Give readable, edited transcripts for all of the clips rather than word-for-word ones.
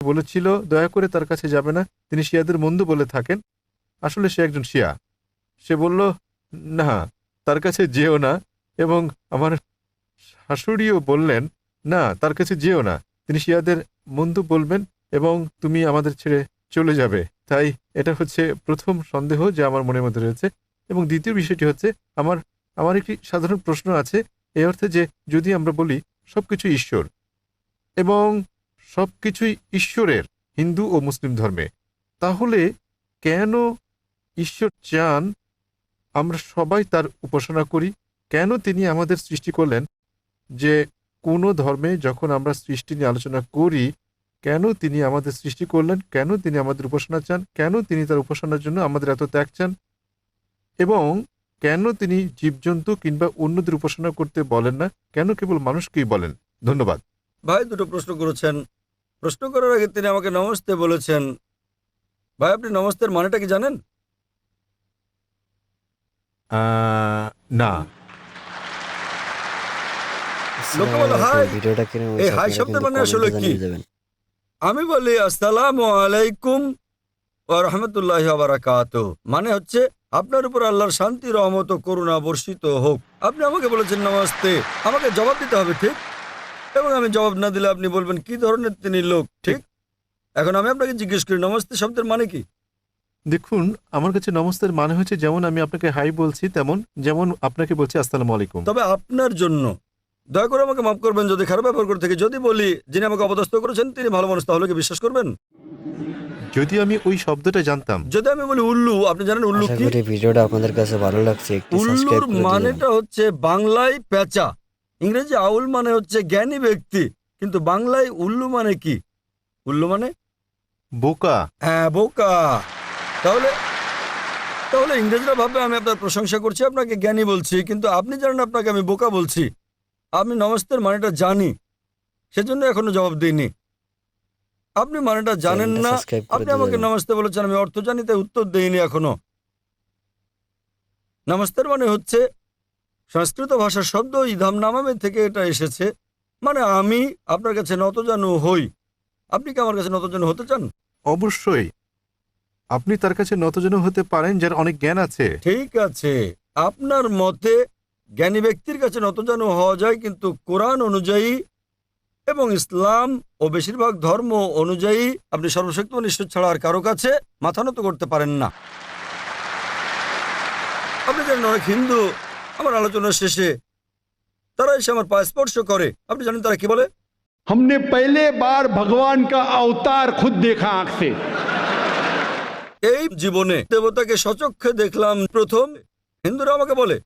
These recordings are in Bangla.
বলেছিল দয়া করে তার কাছে যাবে না, তিনি শিয়াদের বন্ধু বলে থাকেন। আসলে সে একজন শিয়া। সে বলল, না, তার কাছে যেও না। এবং আমার শাশুড়িও বললেন, না, তার কাছে যেও না, তিনি শিয়াদের বন্ধু বলবেন এবং তুমি আমাদের ছেড়ে চলে যাবে। তাই এটা হচ্ছে প্রথম সন্দেহ যে আমার মনের মধ্যে রয়েছে। এবং দ্বিতীয় বিষয়টি হচ্ছে, আমার আমার একটি সাধারণ প্রশ্ন আছে, এই অর্থে যে যদি আমরা বলি সবকিছু ঈশ্বর এবং সবকিছুই ঈশ্বরের হিন্দু ও মুসলিম ধর্মে, তাহলে কেন ঈশ্বর চান আমরা সবাই তার উপাসনা করি? কেন তিনি আমাদের সৃষ্টি করলেন? যে কোনো ধর্মে যখন আমরা সৃষ্টি নিয়ে আলোচনা করি, কেন তিনি আমাদের সৃষ্টি করলেন, কেন তিনি আমাদের উপাসনা চান, কেন তিনি তার উপাসনার জন্য আমাদের এত ত্যাগ চান, এবং কেন তিনি জীবজন্তু কিংবা অন্যদের উপাসনা করতে বলেন না, কেন কেবল মানুষকেই বলেন? ধন্যবাদ। ভাই দুটো প্রশ্ন করেছেন। প্রশ্ন করার আগে তিনি আমাকে নমস্তে বলেছেন। ভাই আপনি নমস্তের মানেটা কি জানেন? না। লোকে বলে হাই, এই হাই শব্দের মানে আসলে কি? আমি বলি আসসালামু আলাইকুম ওয়া রাহমাতুল্লাহি ওয়া বারাকাতুহু, মানে হচ্ছে আপনার উপর আল্লাহর শান্তি, রহমত ও করুণা বর্ষিত হোক। আপনি আমাকে বলেছেন নমস্তে, আমাকে জবাব দিতে হবে, ঠিক? এবং আমি জবাব না দিলে আপনি বলবেন কি ধরনের তিনি লোক, ঠিক? এখন আমি আপনাকে জিজ্ঞেস করি নমস্তে শব্দের মানে কি? দেখুন, আমার কাছে নমস্তের মানে হচ্ছে যেমন আমি আপনাকে হাই বলছি, তেমন যেমন আপনাকে বলছি আসসালামু আলাইকুম। তবে আপনার জন্য দয়া করে আমাকে মাফ করবেন যদি খারাপ ব্যবহার করে থেকে যদি বলি যিনি আমাকে অপদস্থ করেছেন তিনি ভালো মানুষ, তাহলে কি বিশ্বাস করবেন? যদি আমি ওই শব্দটা জানতাম। যদি আমি বলি উল্লু, আপনি জানেন উল্লু কি? ভিডিওটা আপনাদের কাছে ভালো লাগছে, একটু সাবস্ক্রাইব উল্লুর করে দিবেন। মানেটা হচ্ছে বাংলায় পেঁচা, ইংরেজি আউল মানে হচ্ছে জ্ঞানী ব্যক্তি, কিন্তু বাংলায় উল্লু মানে কি? উল্লু মানে বোকা। হ্যাঁ, বোকা। তাহলে তাহলে ইংরেজরা ভাবে আমি আপনার প্রশংসা করছি, আপনাকে জ্ঞানী বলছি, কিন্তু আপনি জানেন আপনাকে আমি বোকা বলছি। আপনি নমস্তের মানেটা জানি, সেজন্য এখনো জবাব দিইনি। আপনি মানেটা জানেন না, আপনি আমাকে নমস্তে বলেছেন, আমি অর্থ জানি তাই উত্তর দেইনি এখনো। নমস্তের মানে হচ্ছে সংস্কৃত ভাষার শব্দ ইধাম নামামে থেকে এটা এসেছে, মানে আমি আপনার কাছে নতজানু হই। আপনি কি আমার কাছে নতজানু হতে চান? অবশ্যই আপনি তার কাছে নতজানু হতে পারেন যার অনেক জ্ঞান আছে। ঠিক আছে, আপনার মতে জ্ঞানী ব্যক্তির কাছে নতজানু হওয়া যায়, কিন্তু কোরআন অনুযায়ী এবং ইসলাম ও বেশিরভাগ ধর্ম অনুযায়ী আপনি সর্বশক্তিমান ঈশ্বর ছাড়া আর কারো কাছে মাথা নত করতে পারেন না। আপনি জানেন অনেক হিন্দু আমার আলোচনার শেষে তারা এসে আমার পায়ে স্পর্শ করে। আপনি জানেন তারা কি বলে? हमने पहले बार भगवान का अवतार खुद देखा आंख से। এই জীবনে দেবতাকে সচক্ষে দেখলাম প্রথম, হিন্দুরা আমাকে বলে।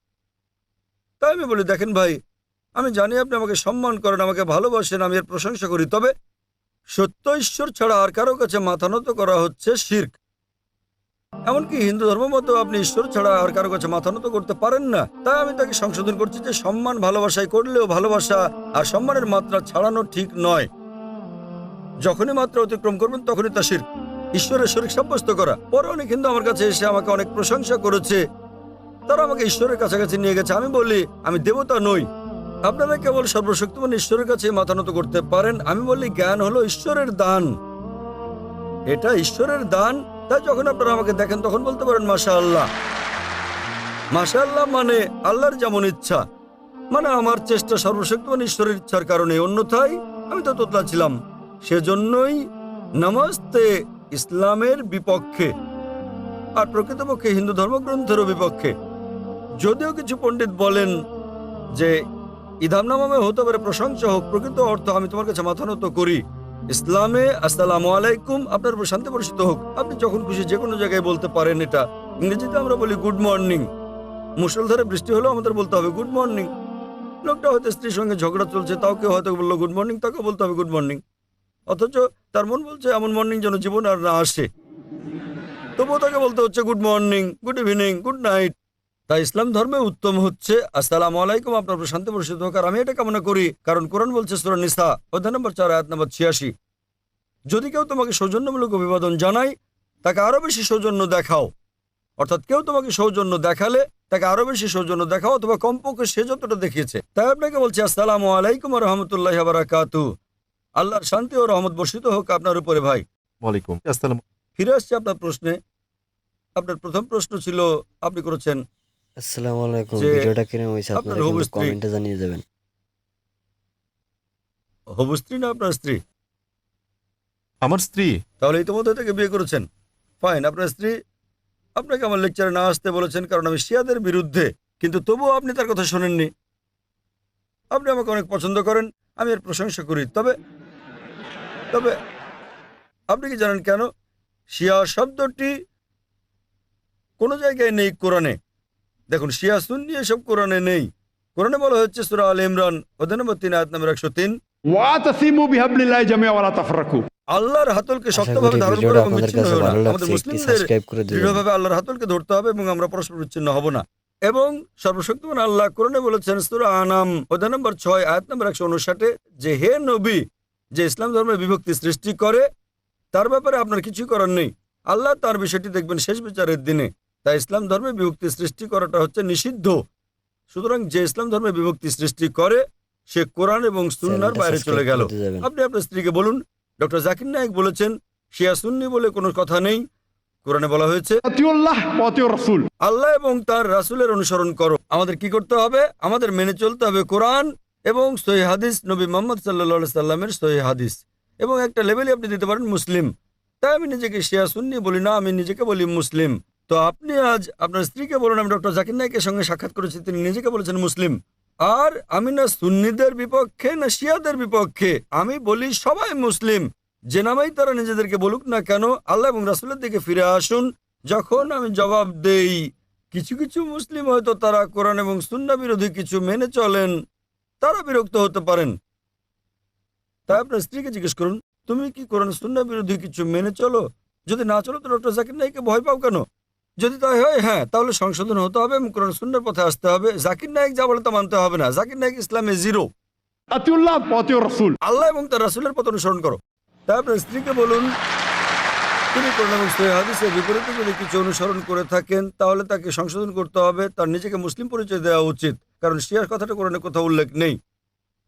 তাই আমি বলি দেখেন ভাই, আমি জানি আপনি আমাকে সম্মান করেন, আমাকে ভালোবাসেন, আমি এর প্রশংসা করি, তবে সত্য ঈশ্বর ছাড়া আর কারো কাছে মাথা নত করা হচ্ছে শিরক। এমনকি হিন্দু ধর্ম মতো আপনি ঈশ্বর ছাড়া আর কারো কাছে মাথা নত করতে পারেন না। তাই আমি তাকে সংশোধন করছি যে সম্মান ভালোবাসায় করলেও ভালোবাসা আর সম্মানের মাত্রা ছাড়ানো ঠিক নয়। যখনই মাত্রা অতিক্রম করবেন তখনই তা শিরক, ঈশ্বরের শরীক সাব্যস্ত করা। পরে অনেক হিন্দু আমার কাছে এসে আমাকে অনেক প্রশংসা করেছে, তারা আমাকে ঈশ্বরের কাছাকাছি নিয়ে গেছে। আমি বলি আমি দেবতা নই, আপনারা কেবল সর্বশক্তিমান ঈশ্বরের কাছে মাথা নত করতে পারেন। আমি বলি জ্ঞান হলো ঈশ্বরের দান, এটা ঈশ্বরের দান। তাই যখন আপনারা আমাকে দেখেন তখন বলতে পারেন মাশাআল্লাহ। মাশাআল্লাহ মানে আল্লাহর যেমন ইচ্ছা, মানে আমার চেষ্টা সর্বশক্তিমান ঈশ্বরের ইচ্ছার কারণে, অন্যথায় আমি তো তোতলা ছিলাম। সেজন্যই নমস্তে ইসলামের বিপক্ষে আর প্রকৃতপক্ষে হিন্দু ধর্মগ্রন্থেরও বিপক্ষে। যদিও কিছু পণ্ডিত বলেন যে ইধাম নামামে হতে পারে প্রশংসা হোক, প্রকৃত অর্থ আমি তোমার কাছে মাথা নত করি। ইসলামে আসসালামু আলাইকুম, আপনার উপর শান্তি বর্ষিত হোক। আপনি যখন খুশি যে কোনো জায়গায় বলতে পারেন এটা। ইংরেজিতে আমরা বলি গুড মর্নিং, মুষলধারে বৃষ্টি হলেও আমাদের বলতে হবে গুড মর্নিং। লোকটা হয়তো স্ত্রীর সঙ্গে ঝগড়া চলছে, তাও কেউ হয়তো বললো গুড মর্নিং, তাকে বলতে হবে গুড মর্নিং, অথচ তার মন বলছে এমন মর্নিং যেন জীবন আর না আসে, তবুও তাকে বলতে হচ্ছে good morning, good evening, good night. তাই ইসলাম ধর্মে উত্তম হচ্ছে আসসালামু আলাইকুম, আপনার উপর শান্তি বর্ষিত হোক। আর আমি এটা কামনা করি কারণ কোরআন বলছে সূরা নিসা অধ্যায় নম্বর 4 আয়াত নম্বর 86, যদি কেউ তোমাকে সৌজন্যমূলক অভিবাদন জানায় তাকে আরো বেশি সৌজন্য দেখাও। অর্থাৎ কেউ তোমাকে সৌজন্য দেখালে তাকে আরো বেশি সৌজন্য দেখাও, অথবা কমপক্ষে সে যতটা দেখিয়েছে। তাই আপনাকে বলছি আসসালামু আলাইকুম ওয়া রাহমাতুল্লাহি ওয়া বারাকাতুহু। আল্লাহর শান্তি ও রহমত বর্ষিত হোক আপনার উপরে ভাই। ওয়ালাইকুম আসসালাম। ফিরে আসছে আপনার প্রশ্নে। আপনার প্রথম প্রশ্ন ছিল আপনি করেছেন আসসালামু আলাইকুম। যে ভিডিওটা কিরকম হয়েছে আপনার আপনারা হবু কিন্তু স্ত্রী কমেন্টে জানিয়ে যাবেন। হবু স্ত্রী না আপনার স্ত্রী? আমার স্ত্রী। তাহলে ইতিমধ্যে থেকে বিয়ে করেছেন। ফাইন, আপনার স্ত্রী আপনাকে আমার লেকচারে না আসতে বলেছেন কারণ আমি শিয়াদের বিরুদ্ধে, কিন্তু তবুও আপনি তার কথা শোনেননি। আপনি আমাকে অনেক পছন্দ করেন, আমি এর প্রশংসা করি। তবে তবে আপনি কি জানেন কেন শিয়া শব্দটি কোনো জায়গায় নেই কোরআনে? দেখুন, শিয়া সুন্নি এসব কোরআনে নেই। কোরআনে বলা হচ্ছে সূরা আল ইমরান অধ্যায় নম্বর 3 আয়াত নম্বর 103, वातसिमु बिहब्लिल्लाहि जमीअन वला तफरकू। আল্লাহর হাতলকে আশা শক্তভাবে করি ধারণ ভিডিওটা করো এবং আপনাদের বিচ্ছিন্ন কাছে হও না। ভালো আমাদের লাগছে, একটি মুসলিমদের সাবস্ক্রাইব করে দিবেন। দৃঢ়ভাবে আল্লাহর হাতলকে ধরতে হবে এবং আমরা পরস্পর বিচ্ছিন্ন হব না। এবং সর্বশক্তিমান আল্লাহ কোরআনে বলেছেন সূরা আনাম অধ্যায় নম্বর 6 আয়াত নম্বর 159 যে হে নবী, যে ইসলাম ধর্মের বিভক্তি সৃষ্টি করে তার ব্যাপারে আপনার কিছু করার নেই। আল্লাহ তার বিষয়টি দেখবেন শেষ বিচারের দিনে। তাই ইসলাম ধর্মে বিভক্তি সৃষ্টি করাটা হচ্ছে নিষিদ্ধ। সুতরাং যে ইসলাম ধর্মে বিভক্তি সৃষ্টি করে সে কোরআন এবং সুন্নাহর চ্যানেলটা বাইরে চলে সাবস্ক্রাইব গেল। করে দিয়ে যাবেন। আপনি আপনার স্ত্রীকে বলুন, ডক্টর জাকির নায়েক বলেছেন শিয়া সুন্নি বলে কোনো কথা নেই। কোরআনে বলা হয়েছে अतिउल्लाह व अतिउर रसूल। আল্লাহ এবং তার রাসূলের অনুসরণ করো। আমাদের কি করতে হবে? আমাদের মেনে চলতে হবে কোরআন এবং সহিহ হাদিস, নবী মুহাম্মদ সাল্লাল্লাহু আলাইহি সাল্লামের সহিহ হাদিস। এবং একটা লেভেলে আপনি দিতে পারেন মুসলিম। তাই আমি নিজেকে শিয়া সুন্নি বলি না, আমি নিজেকে বলি মুসলিম। তো আপনি আজ আপনার স্ত্রীকে বলুন আমি ডক্টর জাকির নায়েকের সঙ্গে সাক্ষাৎ করেছি, তিনি নিজেকে বলেছেন মুসলিম। আর আমি না সুন্নিদের বিপক্ষে না শিয়াদের বিপক্ষে, আমি বলি সবাই মুসলিম। যে নামেই তারা নিজেদেরকে বলুক না কেন, আল্লাহ এবং রাসূলের দিকে ফিরে আসুন। যখন আমি জবাব দেই কিছু কিছু মুসলিম হয়তো তারা কোরআন এবং সুন্নাহ বিরোধী কিছু মেনে চলেন, তারা বিরক্ত হতে পারেন। তাই আপনার স্ত্রীকে জিজ্ঞেস করুন তুমি কি কোরআন সুন্নাহ বিরোধী কিছু মেনে চলো? যদি না চলো তো ডক্টর জাকির নায়েককে ভয় পাও কেন? যদি তাই হয় হ্যাঁ, তাহলে সংশোধন হতে হবে এবং কোরআন সুন্নাহর পথে আসতে হবে। জাকির নায়েক যা বলে তা মানতে হবে না। জাকির নায়েক ইসলামে জিরো। अतिउल्लाह व अतिउर रसूल। আল্লাহ এবং তার রাসূলের পথ অনুসরণ করো। তাই আপনার স্ত্রীকে বলুন তিনি কোরআন এবং সহিহ হাদিসের বিপরীতে যদি কিছু অনুসরণ করে থাকেন তাহলে তাকে সংশোধন করতে হবে, তার নিজেকে মুসলিম পরিচয় দেওয়া উচিত, কারণ শিয়ার কথাটা কোরআনে কোথাও উল্লেখ নেই।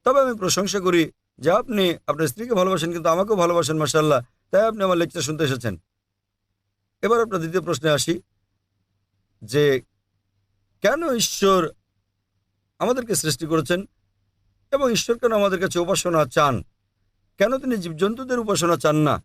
তবে আমি প্রশংসা করি যে আপনি আপনার স্ত্রীকে ভালোবাসেন কিন্তু আমাকেও ভালোবাসেন, মাশাআল্লাহ। তাই আপনি আমার লেকচার শুনতে এসেছেন। এবার আপনার দ্বিতীয় প্রশ্নে আসি যে কেন ঈশ্বর আমাদেরকে সৃষ্টি করেছেন এবং ঈশ্বর কেন আমাদের কাছে উপাসনা চান? কেন তিনি জীবজন্তুদের উপাসনা চান না?